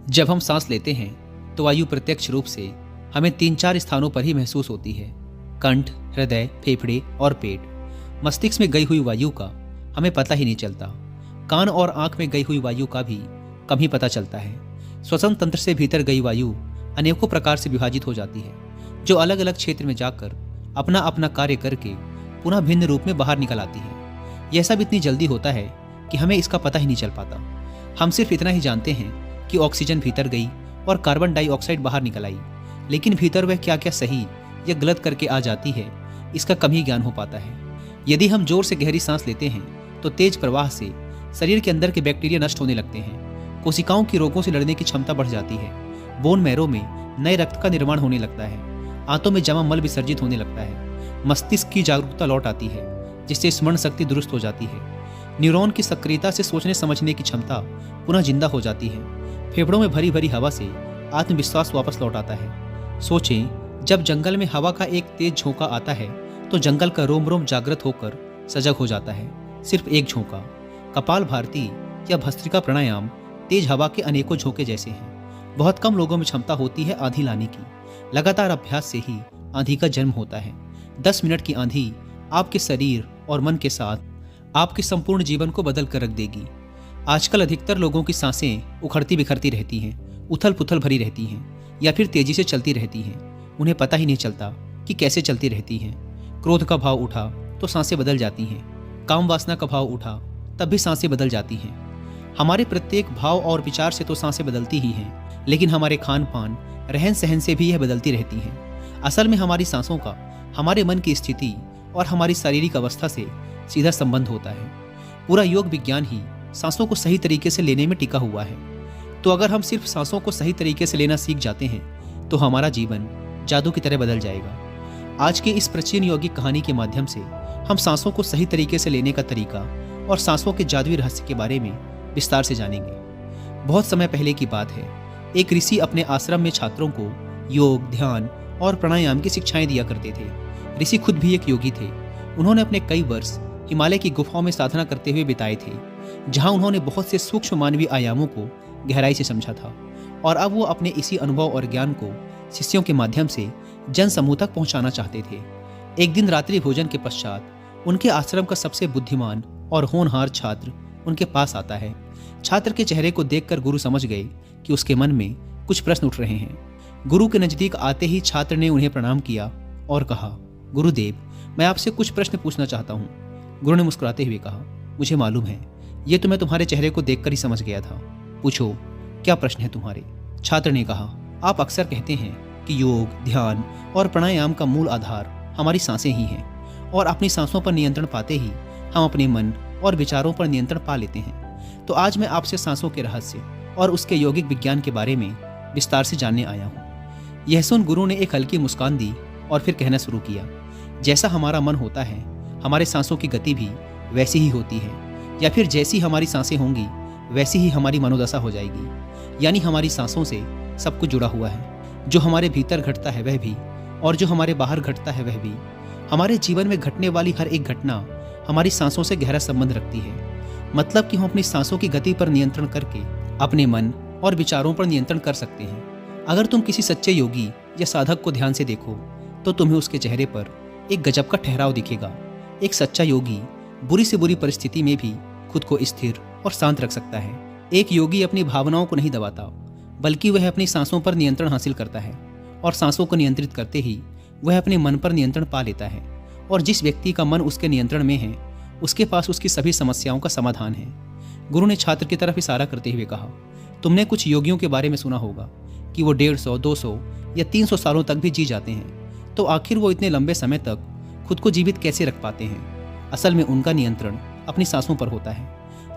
जब हम सांस लेते हैं तो वायु प्रत्यक्ष रूप से हमें 3-4 स्थानों पर ही महसूस होती है। कंठ, हृदय, फेफड़े और पेट। मस्तिष्क में गई हुई वायु का हमें पता ही नहीं चलता। कान और आंख में गई हुई वायु का भी कम ही पता चलता है। श्वसन तंत्र से भीतर गई वायु अनेकों प्रकार से विभाजित हो जाती है, जो अलग अलग क्षेत्र में जाकर अपना अपना कार्य करके पुनः भिन्न रूप में बाहर निकल आती है। यह सब इतनी जल्दी होता है कि हमें इसका पता ही नहीं चल पाता। हम सिर्फ इतना ही जानते हैं कि ऑक्सीजन भीतर गई और कार्बन डाइऑक्साइड बाहर निकल आई, लेकिन भीतर वह क्या क्या सही या गलत करके आ जाती है, इसका कम ही ज्ञान हो पाता है। यदि हम जोर से गहरी सांस लेते हैं तो तेज प्रवाह से शरीर के अंदर के बैक्टीरिया नष्ट होने लगते हैं। कोशिकाओं की रोगों से लड़ने की क्षमता बढ़ जाती है। बोन मैरो में नए रक्त का निर्माण होने लगता है। आंतों में जमा मल विसर्जित होने लगता है। मस्तिष्क की जागरूकता लौट आती है, जिससे स्मरण शक्ति दुरुस्त हो जाती है। न्यूरॉन की सक्रियता से सोचने समझने की क्षमता पुनः जिंदा हो जाती है। फेफड़ों में भरी भरी हवा से आत्मविश्वास वापस लौट आता है। सोचें, जब जंगल में हवा का एक तेज झोंका आता है तो जंगल का रोम रोम जागृत होकर सजग हो जाता है। सिर्फ एक झोंका। कपाल भारती या भस्त्रिका प्राणायाम तेज हवा के अनेकों झोंके जैसे हैं। बहुत कम लोगों में क्षमता होती है आंधी लाने की। लगातार अभ्यास से ही आंधी का जन्म होता है। 10 मिनट की आंधी आपके शरीर और मन के साथ आपके संपूर्ण जीवन को बदल कर रख देगी। आजकल अधिकतर लोगों की सांसें उखड़ती बिखरती रहती हैं, उथल पुथल भरी रहती हैं या फिर तेजी से चलती रहती हैं। उन्हें पता ही नहीं चलता कि कैसे चलती रहती हैं। क्रोध का भाव उठा तो सांसें बदल जाती हैं। काम वासना का भाव उठा तब भी सांसें बदल जाती हैं। हमारे प्रत्येक भाव और विचार से तो सांसें बदलती ही हैं, लेकिन हमारे खान पान, रहन सहन से भी यह बदलती रहती हैं। असल में हमारी सांसों का हमारे मन की स्थिति और हमारी शारीरिक अवस्था से सीधा संबंध होता है। पूरा योग विज्ञान ही सांसों को सही तरीके से लेने में टिका हुआ है। तो अगर हम सिर्फ सांसों को सही तरीके से लेना सीख जाते हैं तो हमारा जीवन जादू की तरह बदल जाएगा। आज की इस प्राचीन यौगिक कहानी के माध्यम से हम सांसों को सही तरीके से लेने का तरीका और सांसों के जादुई रहस्य के बारे में विस्तार से जानेंगे। बहुत समय पहले की बात है, एक ऋषि अपने आश्रम में छात्रों को योग, ध्यान और प्राणायाम की शिक्षाएं दिया करते थे। ऋषि खुद भी एक योगी थे। उन्होंने अपने कई वर्ष हिमालय की गुफाओं में साधना करते हुए बिताए थे, जहां उन्होंने बहुत से सूक्ष्म मानवीय आयामों को गहराई से समझा था। और अब वो अपने इसी अनुभव और ज्ञान को शिष्यों के माध्यम से जन समूह तक पहुंचाना चाहते थे। एक दिन रात्रि भोजन के पश्चात उनके आश्रम का सबसे बुद्धिमान और होनहार छात्र उनके पास आता है। छात्र के चेहरे को देखकर गुरु समझ गए कि उसके मन में कुछ प्रश्न उठ रहे हैं। गुरु के नजदीक आते ही छात्र ने उन्हें प्रणाम किया और कहा, गुरुदेव, मैं आपसे कुछ प्रश्न पूछना चाहता हूँ। गुरु ने मुस्कुराते हुए कहा, मुझे मालूम है, ये तो मैं तुम्हारे चेहरे को देखकर ही समझ गया था। पूछो, क्या प्रश्न है तुम्हारे? छात्र ने कहा, आप अक्सर कहते हैं कि योग, ध्यान और प्राणायाम का मूल आधार हमारी सांसें ही हैं, और अपनी सांसों पर नियंत्रण पाते ही हम अपने मन और विचारों पर नियंत्रण पा लेते हैं। तो आज मैं आपसे सांसों के रहस्य और उसके यौगिक विज्ञान के बारे में विस्तार से जानने आया हूँ। यह सुन गुरु ने एक हल्की मुस्कान दी और फिर कहना शुरू किया, जैसा हमारा मन होता है, हमारे सांसों की गति भी वैसी ही होती है, या फिर जैसी हमारी सांसें होंगी वैसी ही हमारी मनोदशा हो जाएगी। यानी हमारी सांसों से सब कुछ जुड़ा हुआ है। जो हमारे भीतर घटता है वह भी, और जो हमारे बाहर घटता है वह भी। हमारे जीवन में घटने वाली हर एक घटना हमारी सांसों से गहरा संबंध रखती है। मतलब कि हम अपनी सांसों की गति पर नियंत्रण करके अपने मन और विचारों पर नियंत्रण कर सकते हैं। अगर तुम किसी सच्चे योगी या साधक को ध्यान से देखो तो तुम्हें उसके चेहरे पर एक गजब का ठहराव दिखेगा। एक सच्चा योगी बुरी से बुरी परिस्थिति में भी खुद को स्थिर और शांत रख सकता है। एक योगी अपनी भावनाओं को नहीं दबाता, बल्कि वह अपनी सांसों पर नियंत्रण हासिल करता है, और सांसों को नियंत्रित करते ही वह अपने मन पर नियंत्रण पा लेता है। और जिस व्यक्ति का मन उसके नियंत्रण में है, उसके पास उसकी सभी समस्याओं का समाधान है। गुरु ने छात्र की तरफ इशारा करते हुए कहा, तुमने कुछ योगियों के बारे में सुना होगा कि वो 150, 200 या 300 सालों तक भी जी जाते हैं। तो आखिर वो इतने लंबे समय तक खुद को जीवित कैसे रख पाते हैं? असल में उनका नियंत्रण अपनी सांसों पर होता है,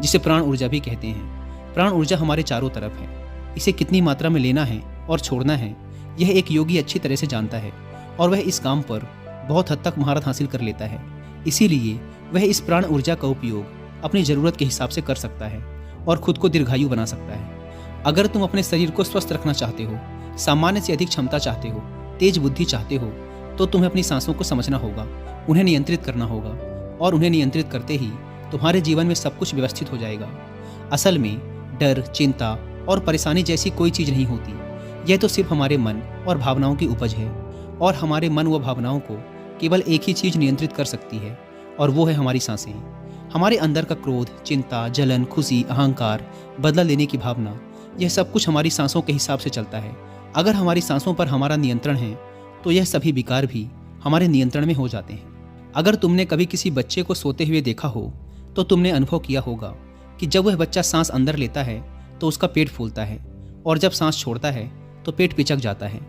जिसे प्राण ऊर्जा भी कहते हैं। प्राण ऊर्जा हमारे चारों तरफ है। इसे कितनी मात्रा में लेना है और छोड़ना है, यह एक योगी अच्छी तरह से जानता है, और वह इस काम पर बहुत हद तक महारत हासिल कर लेता है। इसीलिए वह इस प्राण ऊर्जा का उपयोग अपनी ज़रूरत के हिसाब से कर सकता है और खुद को दीर्घायु बना सकता है। अगर तुम अपने शरीर को स्वस्थ रखना चाहते हो, सामान्य से अधिक क्षमता चाहते हो, तेज बुद्धि चाहते हो, तो तुम्हें अपनी सांसों को समझना होगा, उन्हें नियंत्रित करना होगा, और उन्हें नियंत्रित करते ही तुम्हारे जीवन में सब कुछ व्यवस्थित हो जाएगा। असल में डर, चिंता और परेशानी जैसी कोई चीज़ नहीं होती। यह तो सिर्फ हमारे मन और भावनाओं की उपज है, और हमारे मन व भावनाओं को केवल एक ही चीज़ नियंत्रित कर सकती है, और वो है हमारी सांसें। हमारे अंदर का क्रोध, चिंता, जलन, खुशी, अहंकार, बदला लेने की भावना, यह सब कुछ हमारी सांसों के हिसाब से चलता है। अगर हमारी सांसों पर हमारा नियंत्रण है तो यह सभी विकार भी हमारे नियंत्रण में हो जाते हैं। अगर तुमने कभी किसी बच्चे को सोते हुए देखा हो तो तुमने अनुभव किया होगा कि जब वह बच्चा सांस अंदर लेता है तो उसका पेट फूलता है, और जब सांस छोड़ता है तो पेट पिचक जाता है।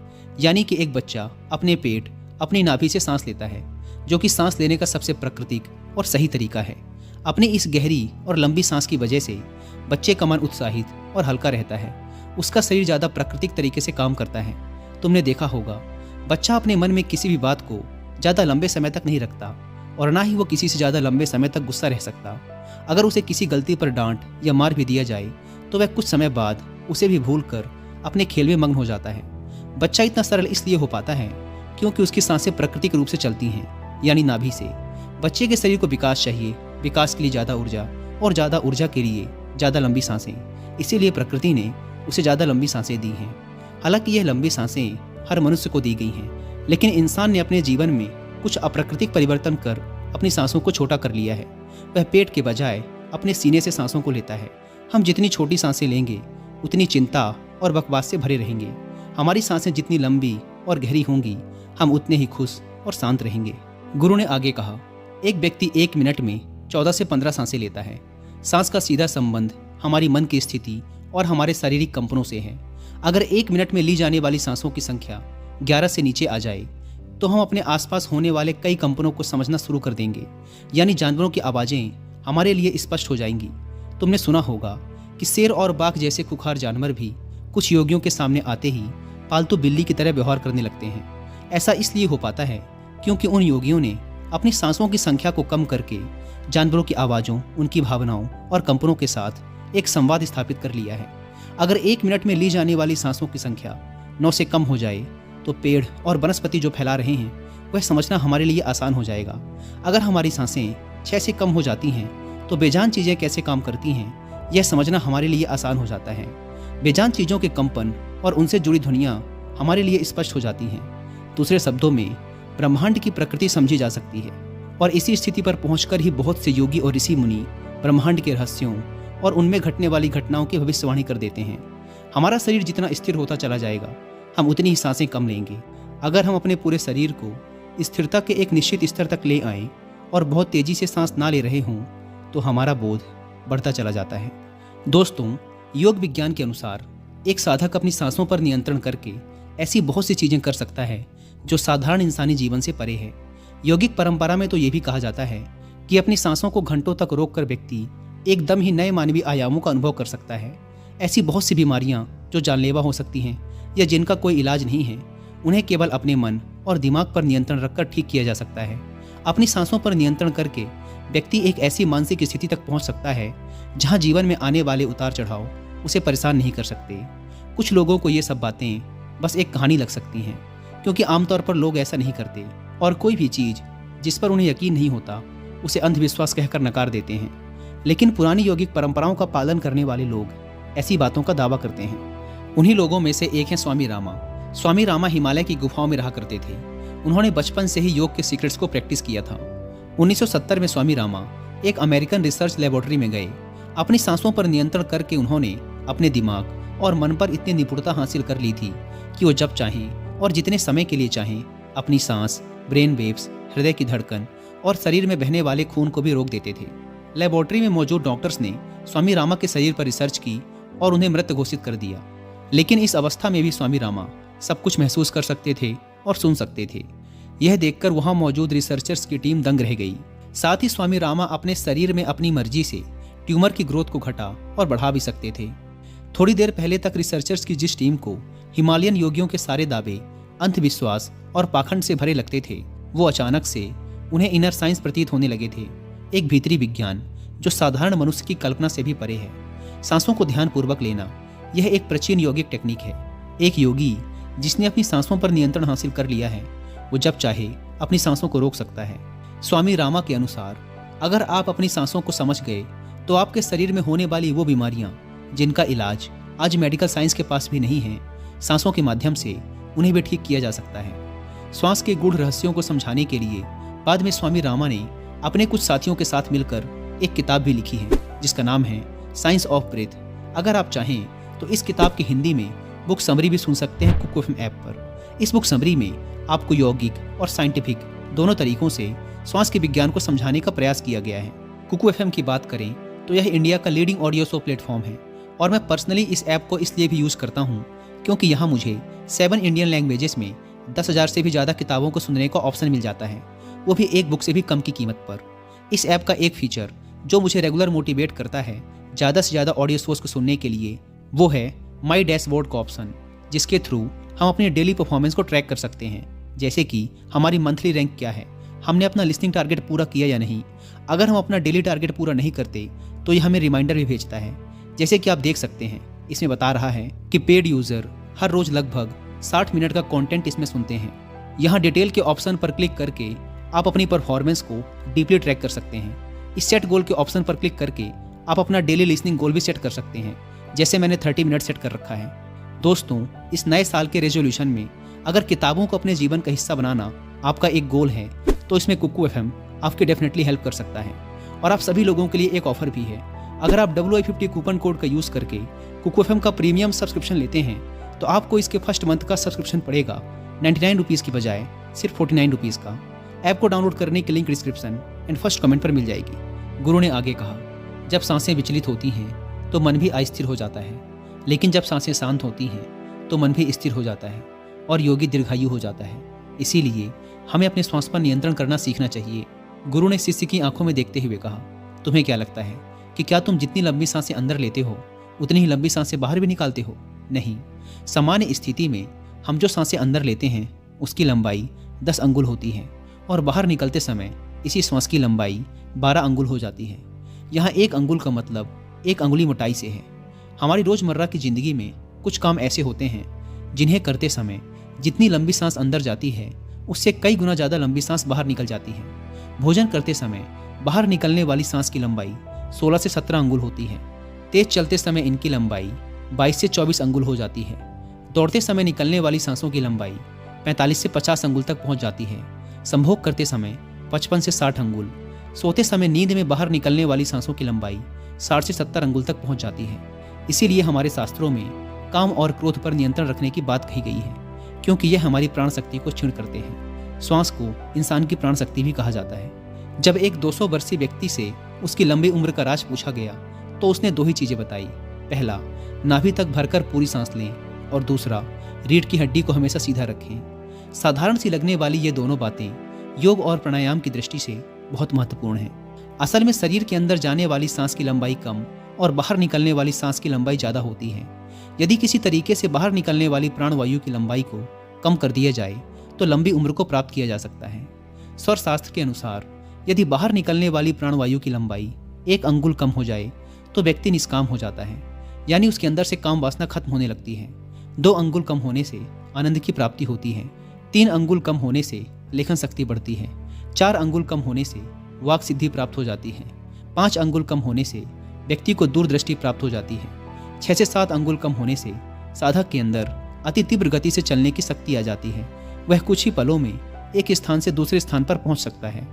यानी कि एक बच्चा अपने पेट, अपनी नाभि से सांस लेता है, जो कि सांस लेने का सबसे प्राकृतिक और सही तरीका है। अपनी इस गहरी और लंबी सांस की वजह से बच्चे का मन उत्साहित और हल्का रहता है। उसका शरीर ज़्यादा प्राकृतिक तरीके से काम करता है। तुमने देखा होगा, बच्चा अपने मन में किसी भी बात को ज़्यादा लंबे समय तक नहीं रखता, और ना ही वो किसी से ज़्यादा लंबे समय तक गुस्सा रह सकता। अगर उसे किसी गलती पर डांट या मार भी दिया जाए तो वह कुछ समय बाद उसे भी भूल कर अपने खेल में मग्न हो जाता है। बच्चा इतना सरल इसलिए हो पाता है क्योंकि उसकी सांसें प्राकृतिक रूप से चलती हैं, यानी नाभि से। बच्चे के शरीर को विकास चाहिए, विकास के लिए ज़्यादा ऊर्जा, और ज़्यादा ऊर्जा के लिए ज़्यादा लंबी सांसें। इसीलिए प्रकृति ने उसे ज़्यादा लंबी सांसें दी हैं। हालांकि यह लंबी सांसें हर मनुष्य को दी गई हैं, लेकिन इंसान ने अपने जीवन में कुछ अप्राकृतिक परिवर्तन कर अपनी सांसों को छोटा कर लिया है। वह पेट के बजाय अपने सीने से सांसों को लेता है। हम जितनी छोटी सांसें लेंगे उतनी चिंता और बकवास से भरे रहेंगे। हमारी सांसें जितनी लंबी और गहरी होंगी, हम उतने ही खुश और शांत रहेंगे। गुरु ने आगे कहा, एक व्यक्ति 1 मिनट में 14 से 15 सांसें लेता है। सांस का सीधा संबंध हमारी मन की स्थिति और हमारे शारीरिक कंपनों से है। अगर 1 मिनट में ली जाने वाली सांसों की संख्या 11 से नीचे आ जाए तो हम अपने आसपास होने वाले कई कंपनों को समझना शुरू कर देंगे, यानी जानवरों की आवाज़ें हमारे लिए स्पष्ट हो जाएंगी। तुमने सुना होगा कि शेर और बाघ जैसे खुखार जानवर भी कुछ योगियों के सामने आते ही पालतू बिल्ली की तरह व्यवहार करने लगते हैं। ऐसा इसलिए हो पाता है क्योंकि उन योगियों ने अपनी सांसों की संख्या को कम करके जानवरों की आवाज़ों, उनकी भावनाओं और कंपनों के साथ एक संवाद स्थापित कर लिया है। अगर 1 मिनट में ली जाने वाली सांसों की संख्या 9 से कम हो जाए तो पेड़ और वनस्पति जो फैला रहे हैं वह समझना हमारे लिए आसान हो जाएगा। अगर हमारी सांसें 6 से कम हो जाती हैं तो बेजान चीज़ें कैसे काम करती हैं यह समझना हमारे लिए आसान हो जाता है। बेजान चीज़ों के कंपन और उनसे जुड़ी ध्वनियाँ हमारे लिए स्पष्ट हो जाती हैं। दूसरे शब्दों में ब्रह्मांड की प्रकृति समझी जा सकती है, और इसी स्थिति पर पहुंचकर ही बहुत से योगी और ऋषि मुनि ब्रह्मांड के रहस्यों और उनमें घटने वाली घटनाओं की भविष्यवाणी कर देते हैं। हमारा शरीर जितना स्थिर होता चला जाएगा, हम उतनी ही सांसें कम लेंगे। अगर हम अपने पूरे शरीर को स्थिरता के एक निश्चित स्तर तक ले आएं और बहुत तेजी से सांस ना ले रहे हों तो हमारा बोध बढ़ता चला जाता है। दोस्तों, योग विज्ञान के अनुसार एक साधक अपनी सांसों पर नियंत्रण करके ऐसी बहुत सी चीज़ें कर सकता है जो साधारण इंसानी जीवन से परे है। यौगिक परंपरा में तो ये भी कहा जाता है कि अपनी सांसों को घंटों तक रोककर व्यक्ति एकदम ही नए मानवीय आयामों का अनुभव कर सकता है। ऐसी बहुत सी बीमारियां जो जानलेवा हो सकती हैं या जिनका कोई इलाज नहीं है, उन्हें केवल अपने मन और दिमाग पर नियंत्रण रखकर ठीक किया जा सकता है। अपनी सांसों पर नियंत्रण करके व्यक्ति एक ऐसी मानसिक स्थिति तक पहुंच सकता है जहां जीवन में आने वाले उतार चढ़ाव उसे परेशान नहीं कर सकते। कुछ लोगों को ये सब बातें बस एक कहानी लग सकती हैं, क्योंकि आमतौर पर लोग ऐसा नहीं करते और कोई भी चीज़ जिस पर उन्हें यकीन नहीं होता उसे अंधविश्वास कहकर नकार देते हैं। लेकिन पुरानी यौगिक परंपराओं का पालन करने वाले लोग ऐसी बातों का दावा करते हैं। उन्हीं लोगों में से एक हैं स्वामी रामा। स्वामी रामा हिमालय की गुफाओं में रहा करते थे। उन्होंने बचपन से ही योग के सीक्रेट्स को प्रैक्टिस किया था। 1970 में स्वामी रामा एक अमेरिकन रिसर्च लेबोरेटरी में गए। अपनी सांसों पर नियंत्रण करके उन्होंने अपने दिमाग और मन पर इतनी निपुणता हासिल कर ली थी कि वो जब चाहें और जितने समय के लिए चाहें अपनी सांस, ब्रेन वेव्स, हृदय की धड़कन और शरीर में बहने वाले खून को भी रोक देते थे। लेबोरेटरी में मौजूद डॉक्टर्स ने स्वामी रामा के शरीर पर रिसर्च की और उन्हें मृत घोषित कर दिया। लेकिन इस अवस्था में भी स्वामी रामा सब कुछ महसूस कर सकते थे और सुन सकते थे। यह देखकर वहां मौजूद रिसर्चर्स की टीम दंग रह गई। साथ ही स्वामी रामा अपने शरीर में अपनी मर्जी से ट्यूमर की ग्रोथ को घटा और बढ़ा भी सकते थे। थोड़ी देर पहले तक रिसर्चर्स की जिस टीम को हिमालयन योगियों के सारे दावे अंधविश्वास और पाखंड से भरे लगते थे, वो अचानक से उन्हें इनर साइंस प्रतीत होने लगे थे, एक भीतरी विज्ञान जो साधारण मनुष्य की कल्पना से भी परे है। सांसों को ध्यानपूर्वक लेना यह एक प्राचीन यौगिक टेक्निक है। एक योगी जिसने अपनी सांसों पर नियंत्रण हासिल कर लिया है, वो जब चाहे अपनी सांसों को रोक सकता है। स्वामी रामा के अनुसार अगर आप अपनी सांसों को समझ गए तो आपके शरीर में होने वाली वो बीमारियां जिनका इलाज आज मेडिकल साइंस के पास भी नहीं है, सांसों के माध्यम से उन्हें भी ठीक किया जा सकता है। श्वास के गूढ़ रहस्यों को समझाने के लिए बाद में स्वामी रामा ने अपने कुछ साथियों के साथ मिलकर एक किताब भी लिखी है जिसका नाम है साइंस ऑफ ब्रेथ। अगर आप चाहें तो इस किताब की हिंदी में बुक समरी भी सुन सकते हैं कुकू एफएम ऐप पर। इस बुक समरी में आपको यौगिक और साइंटिफिक दोनों तरीकों से श्वास के विज्ञान को समझाने का प्रयास किया गया है। कुकू एफएम की बात करें तो यह इंडिया का लीडिंग ऑडियो शो प्लेटफॉर्म है और मैं पर्सनली इस ऐप को इसलिए भी यूज़ करता हूँ क्योंकि यहाँ मुझे 7 इंडियन लैंग्वेजेस में 10,000 से भी ज़्यादा किताबों को सुनने का ऑप्शन मिल जाता है, वो भी एक बुक से भी कम की कीमत पर। इस ऐप का एक फीचर जो मुझे रेगुलर मोटिवेट करता है ज़्यादा से ज़्यादा ऑडियो शोज को सुनने के लिए, वो है माई डैशबोर्ड का ऑप्शन, जिसके थ्रू हम अपनी डेली परफॉर्मेंस को ट्रैक कर सकते हैं। जैसे कि हमारी मंथली रैंक क्या है, हमने अपना लिस्निंग टारगेट पूरा किया या नहीं। अगर हम अपना डेली टारगेट पूरा नहीं करते तो ये हमें रिमाइंडर भी भेजता है। जैसे कि आप देख सकते हैं इसमें बता रहा है कि पेड यूज़र हर रोज़ लगभग 60 मिनट का कंटेंट इसमें सुनते हैं। यहाँ डिटेल के ऑप्शन पर क्लिक करके आप अपनी परफॉर्मेंस को डीपली ट्रैक कर सकते हैं। इस सेट गोल के ऑप्शन पर क्लिक करके आप अपना डेली लिसनिंग गोल भी सेट कर सकते हैं, जैसे मैंने 30 मिनट सेट कर रखा है। दोस्तों, इस नए साल के रेजोल्यूशन में अगर किताबों को अपने जीवन का हिस्सा बनाना आपका एक गोल है तो इसमें कुकू एफएम आपकी डेफिनेटली हेल्प कर सकता है। और आप सभी लोगों के लिए एक ऑफर भी है। अगर आप WI50 कूपन कोड का यूज़ करके कुकू एफएम का प्रीमियम सब्सक्रिप्शन लेते हैं तो आपको इसके फर्स्ट मंथ का सब्सक्रिप्शन पड़ेगा 99 रुपीज़ की बजाय सिर्फ 49 रुपीज़ का। ऐप को डाउनलोड करने की link description and first comment पर मिल जाएगी। गुरु ने आगे कहा, जब सांसें विचलित होती हैं तो मन भी अस्थिर हो जाता है, लेकिन जब सांसें शांत होती हैं तो मन भी स्थिर हो जाता है और योगी दीर्घायु हो जाता है। इसीलिए हमें अपने श्वास पर नियंत्रण करना सीखना चाहिए। गुरु ने शिष्य की आंखों में देखते हुए कहा, तुम्हें क्या लगता है कि क्या तुम जितनी लंबी सांसें अंदर लेते हो उतनी ही लंबी सांसें बाहर भी निकालते हो? नहीं। सामान्य स्थिति में हम जो सांसें अंदर लेते हैं उसकी लंबाई 10 अंगुल होती है और बाहर निकलते समय इसी श्वास की लंबाई 12 अंगुल हो जाती है। यहाँ 1 अंगुल का मतलब 1 अंगुली मोटाई से है। हमारी रोज़मर्रा की ज़िंदगी में कुछ काम ऐसे होते हैं जिन्हें करते समय जितनी लंबी सांस अंदर जाती है उससे कई गुना ज़्यादा लंबी सांस बाहर निकल जाती है। भोजन करते समय बाहर निकलने वाली सांस की लंबाई 16 से 17 अंगुल होती है। तेज चलते समय इनकी लंबाई 22 से 24 अंगुल हो जाती है। दौड़ते समय निकलने वाली सांसों की लंबाई 45 से 50 अंगुल तक पहुंच जाती है। संभोग करते समय 55 से 60 अंगुल। सोते समय नींद में बाहर निकलने वाली सांसों की लंबाई 60 से 70 अंगुल तक पहुंच जाती है। इसीलिए हमारे शास्त्रों में काम और क्रोध पर नियंत्रण रखने की बात कही गई है, क्योंकि यह हमारी प्राण शक्ति को क्षीण करते हैं। श्वास को इंसान की प्राण शक्ति भी कहा जाता है। जब एक 200 वर्षीय व्यक्ति से उसकी लंबी उम्र का राज पूछा गया तो उसने 2 ही चीजें बताई। पहला, नाभि तक भरकर पूरी सांस लें, और दूसरा, रीढ़ की हड्डी को हमेशा सीधा रखें। साधारण सी लगने वाली ये दोनों बातें योग और प्राणायाम की दृष्टि से बहुत महत्वपूर्ण हैं। असल में शरीर के अंदर जाने वाली सांस की लंबाई कम और बाहर निकलने वाली सांस की लंबाई ज़्यादा होती है। यदि किसी तरीके से बाहर निकलने वाली प्राणवायु की लंबाई को कम कर दिया जाए तो लंबी उम्र को प्राप्त किया जा सकता है। स्वर शास्त्र के अनुसार यदि बाहर निकलने वाली प्राणवायु की लंबाई 1 अंगुल कम हो जाए तो व्यक्ति निष्काम हो जाता है, यानी उसके अंदर से काम वासना खत्म होने लगती है। 2 अंगुल कम होने से आनंद की प्राप्ति होती है। 3 अंगुल कम होने से लेखन शक्ति बढ़ती है। 4 अंगुल कम होने से वाक सिद्धि प्राप्त हो जाती है। 5 अंगुल कम होने से व्यक्ति को दूरदृष्टि प्राप्त हो जाती है। 6 से 7 अंगुल कम होने से साधक के अंदर अति तीव्र गति से चलने की शक्ति आ जाती है। वह कुछ ही पलों में एक स्थान से दूसरे स्थान पर पहुंच सकता है।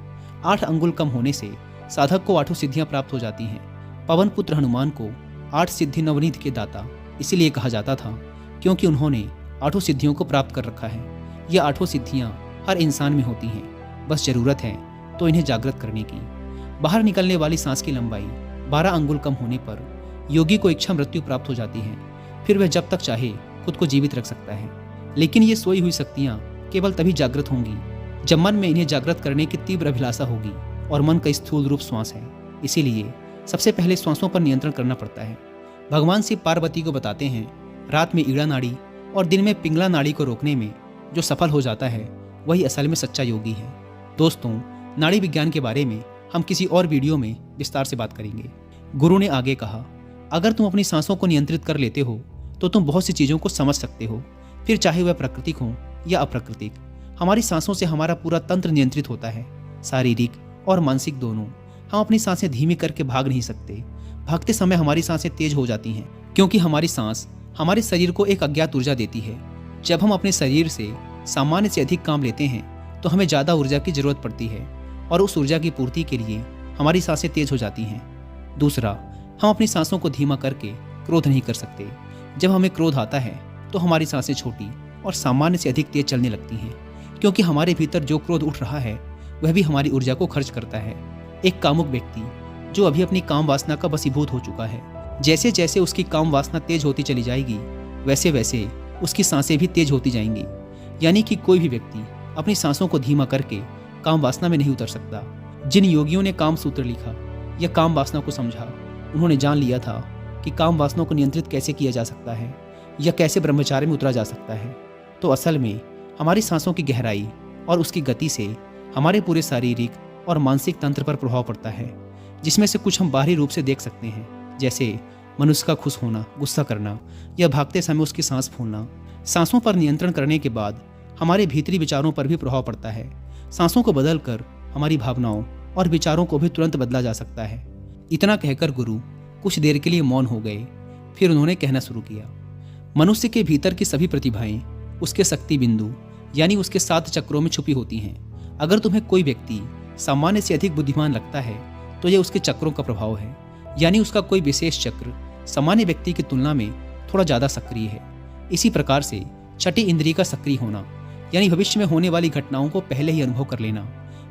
8 अंगुल कम होने से साधक को 8 सिद्धियां प्राप्त हो जाती हैं। पवन पुत्र हनुमान को 8 सिद्धि नवनीत के दाता इसीलिए कहा जाता था क्योंकि उन्होंने 8 सिद्धियों को प्राप्त कर रखा है। यह 8 सिद्धियां हर इंसान में होती हैं, बस जरूरत है तो इन्हें जागृत करने की। बाहर निकलने वाली सांस की लंबाई 12 अंगुल कम होने पर योगी को इच्छा मृत्यु प्राप्त हो जाती है। फिर वह जब तक चाहे खुद को जीवित रख सकता है, लेकिन ये सोई हुई शक्तियाँ केवल तभी जागृत होंगी जब मन में इन्हें जागृत करने की तीव्र अभिलाषा होगी, और मन का स्थूल रूप श्वास है। इसीलिए सबसे पहले श्वासों पर नियंत्रण करना पड़ता है। भगवान शिव पार्वती को बताते हैं, रात में ईड़ा नाड़ी और दिन में पिंगला नाड़ी को रोकने में जो सफल हो जाता है वही असल में सच्चा योगी है। दोस्तों, नाड़ी विज्ञान के बारे में हम किसी और वीडियो में विस्तार से बात करेंगे। गुरु ने आगे कहा, अगर तुम अपनी सांसों को नियंत्रित कर लेते हो तो तुम बहुत सी चीज़ों को समझ सकते हो, फिर चाहे वह प्राकृतिक हो या अप्राकृतिक। हमारी सांसों से हमारा पूरा तंत्र नियंत्रित होता है, शारीरिक और मानसिक दोनों। हम अपनी सांसें धीमी करके भाग नहीं सकते। भागते समय हमारी सांसें तेज हो जाती हैं, क्योंकि हमारी सांस हमारे शरीर को एक अज्ञात ऊर्जा देती है। जब हम अपने शरीर से सामान्य से अधिक काम लेते हैं तो हमें ज़्यादा ऊर्जा की जरूरत पड़ती है और उस ऊर्जा की पूर्ति के लिए हमारी सांसें तेज हो जाती हैं। दूसरा, हम अपनी सांसों को धीमा करके क्रोध नहीं कर सकते। जब हमें क्रोध आता है तो हमारी सांसें छोटी और सामान्य से अधिक तेज चलने लगती हैं, क्योंकि हमारे भीतर जो क्रोध उठ रहा है वह भी हमारी ऊर्जा को खर्च करता है। एक कामुक व्यक्ति जो अभी अपनी काम वासना का वशीभूत हो चुका है, जैसे जैसे उसकी काम वासना तेज होती चली जाएगी वैसे वैसे उसकी सांसें भी तेज होती जाएंगी। यानी कि कोई भी व्यक्ति अपनी सांसों को धीमा करके काम वासना में नहीं उतर सकता। जिन योगियों ने काम सूत्र लिखा या काम वासना को समझा, उन्होंने जान लिया था कि काम वासना को नियंत्रित कैसे किया जा सकता है या कैसे ब्रह्मचार्य में उतरा जा सकता है। तो असल में हमारी सांसों की गहराई और उसकी गति से हमारे पूरे शारीरिक और मानसिक तंत्र पर प्रभाव पड़ता है, जिसमें से कुछ हम बाहरी रूप से देख सकते हैं, जैसे मनुष्य का खुश होना, गुस्सा करना या भागते समय उसकी सांस फूलना। सांसों पर नियंत्रण करने के बाद हमारे भीतरी विचारों पर भी प्रभाव पड़ता है। सांसों को बदलकर हमारी भावनाओं और विचारों को भी तुरंत बदला जा सकता है। इतना कहकर गुरु कुछ देर के लिए मौन हो गए। फिर उन्होंने कहना शुरू किया, मनुष्य के भीतर की सभी प्रतिभाएं उसके शक्ति बिंदु यानी उसके 7 चक्रों में छुपी होती हैं। अगर तुम्हें कोई व्यक्ति सामान्य से अधिक बुद्धिमान लगता है तो यह उसके चक्रों का प्रभाव है, यानी उसका कोई विशेष चक्र सामान्य व्यक्ति की तुलना में थोड़ा ज़्यादा सक्रिय है। इसी प्रकार से छठी इंद्रिय का सक्रिय होना यानी भविष्य में होने वाली घटनाओं को पहले ही अनुभव कर लेना,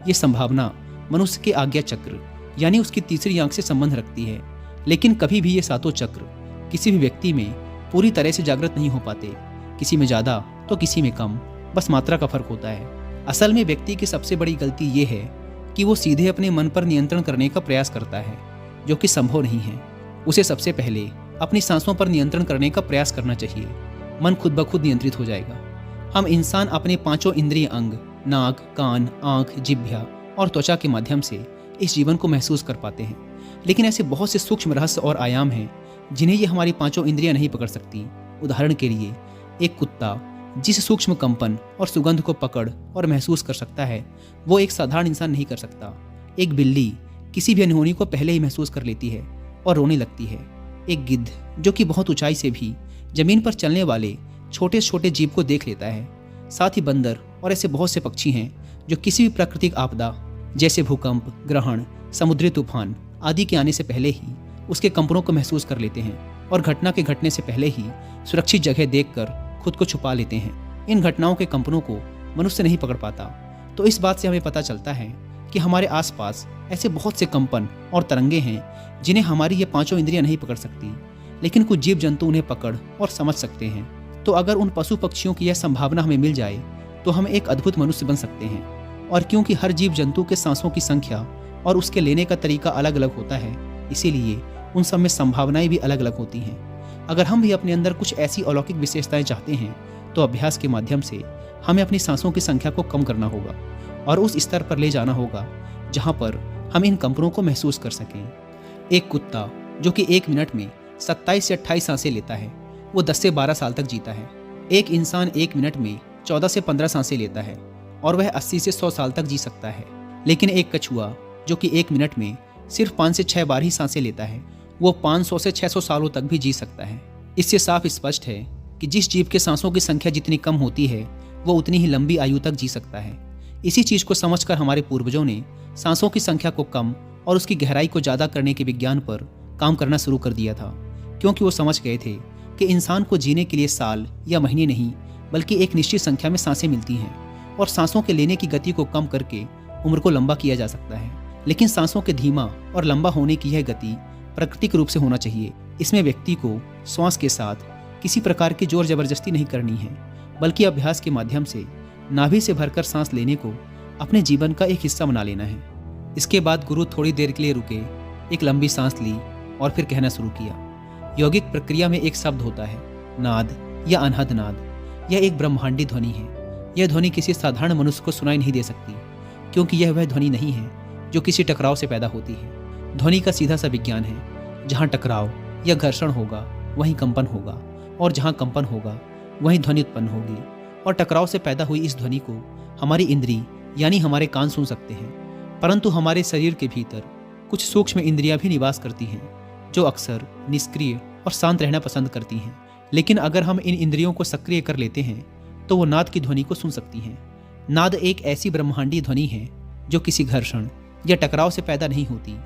ये संभावना मनुष्य के आज्ञा चक्र यानी उसकी तीसरी आंख से संबंध रखती है। लेकिन कभी भी ये 7 चक्र किसी भी व्यक्ति में पूरी तरह से जागृत नहीं हो पाते। किसी में ज़्यादा तो किसी में कम, बस मात्रा का फर्क होता है। असल में व्यक्ति की सबसे बड़ी गलती ये है कि वो सीधे अपने मन पर नियंत्रण करने का प्रयास करता है, जो कि संभव नहीं है। उसे सबसे पहले अपनी सांसों पर नियंत्रण करने का प्रयास करना चाहिए। मन खुद ब खुद नियंत्रित हो जाएगा। हम इंसान अपने 5 इंद्रिय अंग नाक, कान, आँख, जिह्वा और त्वचा के माध्यम से इस जीवन को महसूस कर पाते हैं। लेकिन ऐसे बहुत से सूक्ष्म रहस्य और आयाम हैं जिन्हें ये हमारी 5 इंद्रियां नहीं पकड़ सकती। उदाहरण के लिए, एक कुत्ता जिस सूक्ष्म कंपन और सुगंध को पकड़ और महसूस कर सकता है, वो एक साधारण इंसान नहीं कर सकता। एक बिल्ली किसी भी अनहोनी को पहले ही महसूस कर लेती है और रोने लगती है। एक गिद्ध जो कि बहुत ऊंचाई से भी जमीन पर चलने वाले छोटे छोटे जीव को देख लेता है। साथ ही बंदर और ऐसे बहुत से पक्षी हैं जो किसी भी प्राकृतिक आपदा जैसे भूकंप, ग्रहण, समुद्री तूफान आदि के आने से पहले ही उसके कंपनों को महसूस कर लेते हैं और घटना के घटने से पहले ही सुरक्षित जगह देखकर खुद को छुपा लेते हैं। इन घटनाओं के कंपनों को मनुष्य नहीं पकड़ पाता। तो इस बात से हमें पता चलता है कि हमारे आसपास ऐसे बहुत से कंपन और तरंगे हैं जिन्हें हमारी ये 5 इंद्रियां नहीं पकड़ सकती, लेकिन कुछ जीव जंतु उन्हें पकड़ और समझ सकते हैं। तो अगर उन पशु पक्षियों की यह संभावना हमें मिल जाए तो हम एक अद्भुत मनुष्य बन सकते हैं। और क्योंकि हर जीव जंतु के सांसों की संख्या और उसके लेने का तरीका अलग अलग होता है, इसीलिए उन सब में संभावनाएं भी अलग अलग होती हैं। अगर हम भी अपने अंदर कुछ ऐसी अलौकिक विशेषताएं चाहते हैं तो अभ्यास के माध्यम से हमें अपनी सांसों की संख्या को कम करना होगा और उस स्तर पर ले जाना होगा जहां पर हम इन कंपनों को महसूस कर सकें। एक कुत्ता जो कि 1 मिनट में 27 से 28 सांसें लेता है, वो 10 से 12 साल तक जीता है। एक इंसान 1 मिनट में 14 से 15 सांसें लेता है और वह 80 से 100 साल तक जी सकता है। लेकिन एक कछुआ जो कि 1 मिनट में सिर्फ 5 से 6 बार ही सांसें लेता है, वो 500 से 600 सालों तक भी जी सकता है। इससे साफ स्पष्ट है कि जिस जीव के सांसों की संख्या जितनी कम होती है वो उतनी ही लंबी आयु तक जी सकता है। इसी चीज को समझकर हमारे पूर्वजों ने सांसों की संख्या को कम और उसकी गहराई को ज़्यादा करने के विज्ञान पर काम करना शुरू कर दिया था, क्योंकि वो समझ गए थे कि इंसान को जीने के लिए साल या महीने नहीं बल्कि एक निश्चित संख्या में सांसें मिलती हैं और सांसों के लेने की गति को कम करके उम्र को लंबा किया जा सकता है। लेकिन सांसों के धीमा और लंबा होने की यह गति प्राकृतिक रूप से होना चाहिए। इसमें व्यक्ति को श्वास के साथ किसी प्रकार की जोर जबरदस्ती नहीं करनी है, बल्कि अभ्यास के माध्यम से नाभि से भरकर सांस लेने को अपने जीवन का एक हिस्सा बना लेना है। इसके बाद गुरु थोड़ी देर के लिए रुके, एक लंबी सांस ली और फिर कहना शुरू किया। यौगिक प्रक्रिया में एक शब्द होता है, नाद या अनहद नाद। यह एक ब्रह्मांडी ध्वनि है। यह ध्वनि किसी साधारण मनुष्य को सुनाई नहीं दे सकती, क्योंकि यह वह ध्वनि नहीं है जो किसी टकराव से पैदा होती है। ध्वनि का सीधा सा विज्ञान है, जहाँ टकराव या घर्षण होगा वहीं कंपन होगा, और जहाँ कंपन होगा वहीं ध्वनि उत्पन्न होगी। और टकराव से पैदा हुई इस ध्वनि को हमारी इंद्री यानी हमारे कान सुन सकते हैं, परंतु हमारे शरीर के भीतर कुछ सूक्ष्म इंद्रियां भी निवास करती हैं जो अक्सर निष्क्रिय और शांत रहना पसंद करती हैं। लेकिन अगर हम इन इंद्रियों को सक्रिय कर लेते हैं तो वो नाद की ध्वनि को सुन सकती हैं। नाद एक ऐसी ब्रह्मांडीय ध्वनि है जो किसी घर्षण या टकराव से पैदा नहीं होती।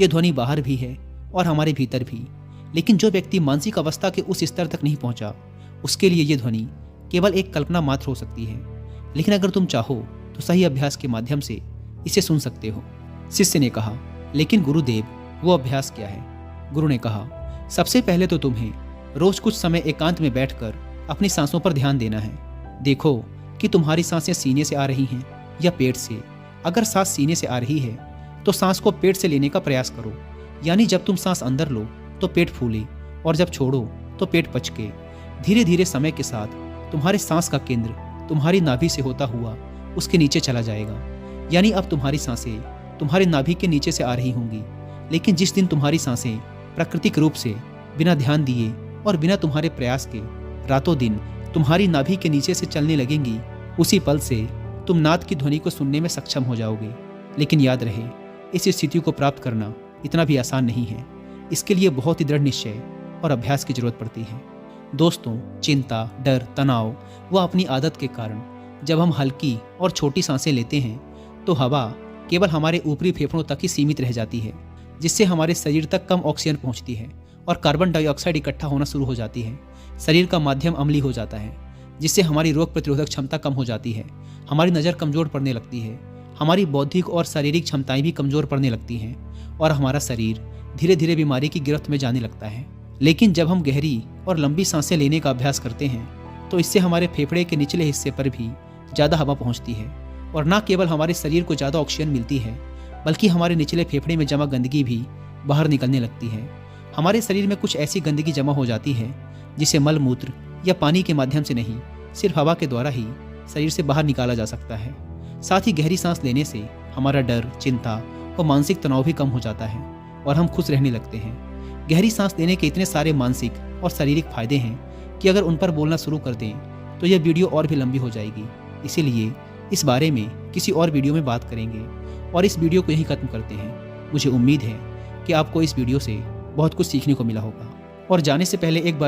ये ध्वनि बाहर भी है और हमारे भीतर भी। लेकिन जो व्यक्ति मानसिक अवस्था के उस स्तर तक नहीं पहुंचा, उसके लिए ये ध्वनि केवल एक कल्पना मात्र हो सकती है। लेकिन अगर तुम चाहो तो सही अभ्यास के माध्यम से इसे सुन सकते हो। शिष्य ने कहा, लेकिन गुरुदेव, वो अभ्यास क्या है? गुरु ने कहा, सबसे पहले तो तुम्हें रोज कुछ समय एकांत में बैठकर अपनी सांसों पर ध्यान देना है। देखो कि तुम्हारी सांसें सीने से आ रही हैं या पेट से। अगर सांस सीने से आ रही है तो सांस को पेट से लेने का प्रयास करो। यानी जब तुम सांस अंदर लो तो पेट फूले और जब छोड़ो तो पेट पचके। धीरे धीरे समय के साथ तुम्हारे सांस का केंद्र तुम्हारी नाभि से होता हुआ उसके नीचे चला जाएगा। यानी अब तुम्हारी सांसें तुम्हारे नाभि के नीचे से आ रही होंगी। लेकिन जिस दिन तुम्हारी सांसें प्राकृतिक रूप से बिना ध्यान दिए और बिना तुम्हारे प्रयास के रातों दिन तुम्हारी नाभि के नीचे से चलने लगेंगी, उसी पल से तुम नाद की ध्वनि को सुनने में सक्षम हो जाओगे। लेकिन याद रहे, इस स्थिति को प्राप्त करना इतना भी आसान नहीं है। इसके लिए बहुत ही दृढ़ निश्चय और अभ्यास की जरूरत पड़ती है। दोस्तों, चिंता, डर, तनाव व अपनी आदत के कारण जब हम हल्की और छोटी सांसें लेते हैं तो हवा केवल हमारे ऊपरी फेफड़ों तक ही सीमित रह जाती है, जिससे हमारे शरीर तक कम ऑक्सीजन पहुंचती है और कार्बन डाइऑक्साइड इकट्ठा होना शुरू हो जाती है। शरीर का माध्यम अम्लीय हो जाता है, जिससे हमारी रोग प्रतिरोधक क्षमता कम हो जाती है। हमारी नज़र कमज़ोर पड़ने लगती है, हमारी बौद्धिक और शारीरिक क्षमताएं भी कमज़ोर पड़ने लगती हैं और हमारा शरीर धीरे धीरे बीमारी की गिरफ्त में जाने लगता है। लेकिन जब हम गहरी और लंबी सांसें लेने का अभ्यास करते हैं तो इससे हमारे फेफड़े के निचले हिस्से पर भी ज़्यादा हवा पहुँचती है और न केवल हमारे शरीर को ज़्यादा ऑक्सीजन मिलती है, बल्कि हमारे निचले फेफड़े में जमा गंदगी भी बाहर निकलने लगती है। हमारे शरीर में कुछ ऐसी गंदगी जमा हो जाती है जिसे मल मूत्र या पानी के माध्यम से नहीं, सिर्फ हवा के द्वारा ही शरीर से बाहर निकाला जा सकता है। साथ ही गहरी सांस लेने से हमारा डर, चिंता और मानसिक तनाव भी कम हो जाता है और हम खुश रहने लगते हैं। गहरी सांस लेने के इतने सारे मानसिक और शारीरिक फायदे हैं कि अगर उन पर बोलना शुरू कर दें तो यह वीडियो और भी लंबी हो जाएगी। इसीलिए इस बारे में किसी और वीडियो में बात करेंगे और इस वीडियो को यहीं खत्म करते हैं। मुझे उम्मीद है कि आपको इस वीडियो से बहुत कुछ सीखने को मिला होगा। और जाने से पहले एक बार